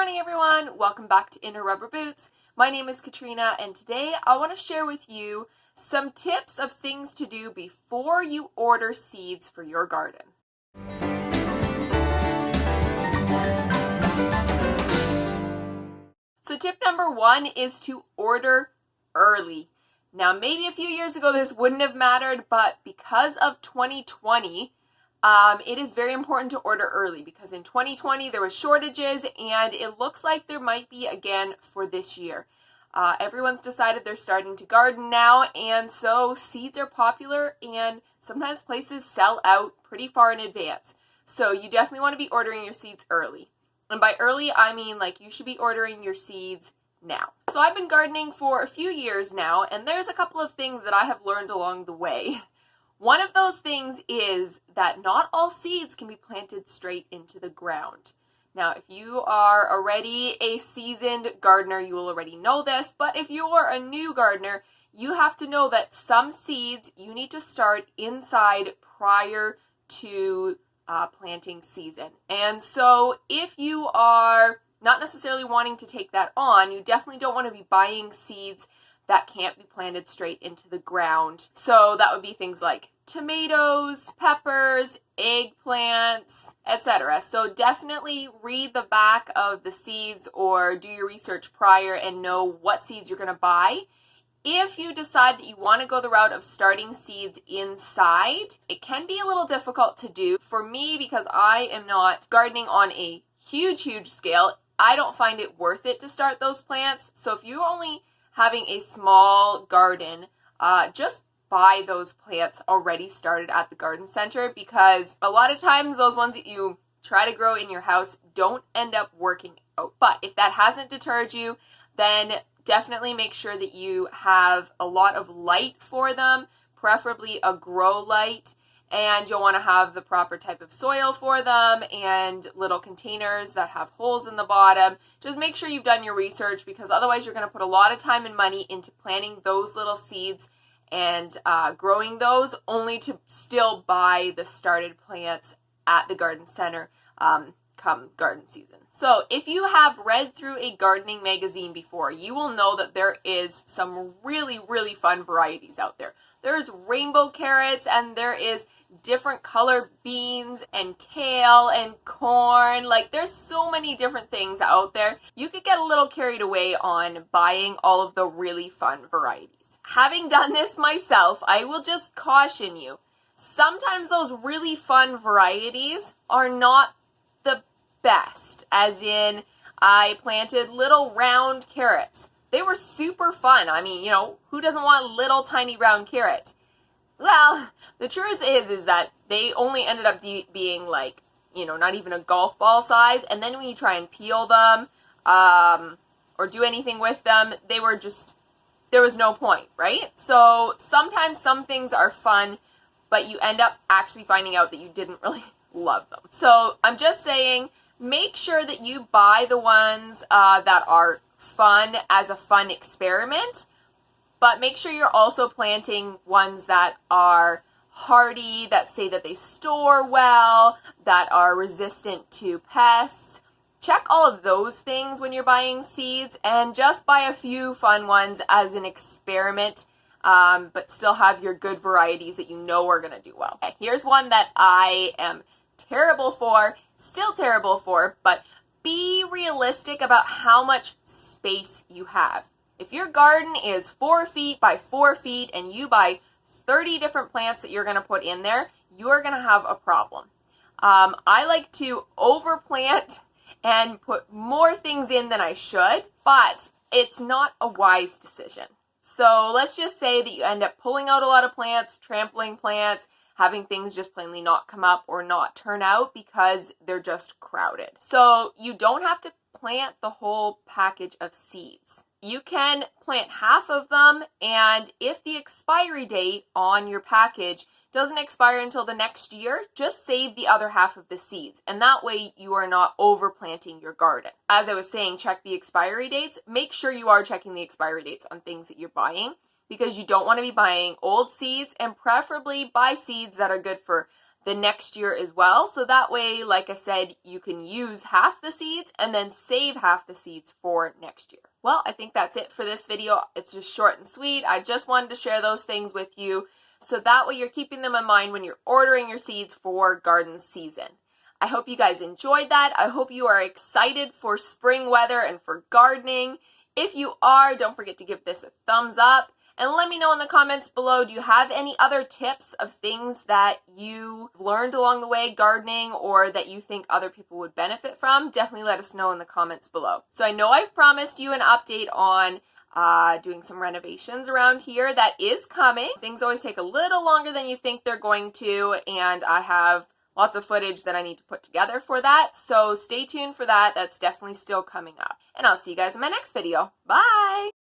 morning everyone, welcome back to Inner Rubber Boots. My name is Katrina and today I want to share with you some tips of things to do before you order seeds for your garden. So tip number one is to order early. Now maybe a few years ago this wouldn't have mattered, but because of 2020, it is very important to order early because in 2020 there were shortages and it looks like there might be again for this year. Everyone's decided they're starting to garden now, and so seeds are popular and sometimes places sell out pretty far in advance. So you definitely want to be ordering your seeds early. And by early, I mean like you should be ordering your seeds now. So I've been gardening for a few years now, and there's a couple of things that I have learned along the way. One of those things is that not all seeds can be planted straight into the ground. Now, if you are already a seasoned gardener, you will already know this, but if you are a new gardener, you have to know that some seeds you need to start inside prior to planting season. And so if you are not necessarily wanting to take that on, you definitely don't want to be buying seeds that can't be planted straight into the ground. So that would be things like tomatoes, peppers, eggplants, etc. So definitely read the back of the seeds or do your research prior and know what seeds you're going to buy. If you decide that you want to go the route of starting seeds inside, it can be a little difficult to do. For me, because I am not gardening on a huge scale, I don't find it worth it to start those plants. So if you're only having a small garden, just buy those plants already started at the garden center, because a lot of times those ones that you try to grow in your house don't end up working out. But if that hasn't deterred you, then definitely make sure that you have a lot of light for them, preferably a grow light, and you'll want to have the proper type of soil for them and little containers that have holes in the bottom. Just make sure you've done your research, because otherwise you're going to put a lot of time and money into planting those little seeds and growing those, only to still buy the started plants at the garden center come garden season. So if you have read through a gardening magazine before, you will know that there is some really fun varieties out there. There's rainbow carrots, and there is different color beans and kale and corn. Like, there's so many different things out there. You could get a little carried away on buying all of the really fun varieties. Having done this myself, I will just caution you, sometimes those really fun varieties are not the best. As in, I planted little round carrots. They were super fun. I mean, you know, who doesn't want little tiny round carrots? Well, the truth is that they only ended up being like, you know, not even a golf ball size. And then when you try and peel them or do anything with them, they were just, there was no point, right? So sometimes some things are fun, but you end up actually finding out that you didn't really love them. So I'm just saying, make sure that you buy the ones that are fun as a fun experiment, but make sure you're also planting ones that are hardy, that say that they store well, that are resistant to pests. Check all of those things when you're buying seeds, and just buy a few fun ones as an experiment, but still have your good varieties that you know are going to do well. Okay, here's one that I am still terrible for, but be realistic about how much space you have. If your garden is 4 feet by 4 feet and you buy 30 different plants that you're going to put in there, you are going to have a problem. I like to overplant and put more things in than I should, but it's not a wise decision. So let's just say that you end up pulling out a lot of plants, trampling plants, having things just plainly not come up or not turn out because they're just crowded. So you don't have to plant the whole package of seeds. You can plant half of them, and if the expiry date on your package doesn't expire until the next year, just save the other half of the seeds, and that way you are not overplanting your garden. As I was saying, check the expiry dates. Make sure you are checking the expiry dates on things that you're buying, because you don't want to be buying old seeds, and preferably buy seeds that are good for the next year as well. So that way, like I said, you can use half the seeds and then save half the seeds for next year. Well, I think that's it for this video. It's just short and sweet. I just wanted to share those things with you so that way you're keeping them in mind when you're ordering your seeds for garden season. I hope you guys enjoyed that. I hope you are excited for spring weather and for gardening. If you are, don't forget to give this a thumbs up. And let me know in the comments below, do you have any other tips of things that you learned along the way gardening or that you think other people would benefit from? Definitely let us know in the comments below. So I know I've promised you an update on doing some renovations around here. That is coming. Things always take a little longer than you think they're going to, and I have lots of footage that I need to put together for that. So stay tuned for that. That's definitely still coming up. And I'll see you guys in my next video. Bye!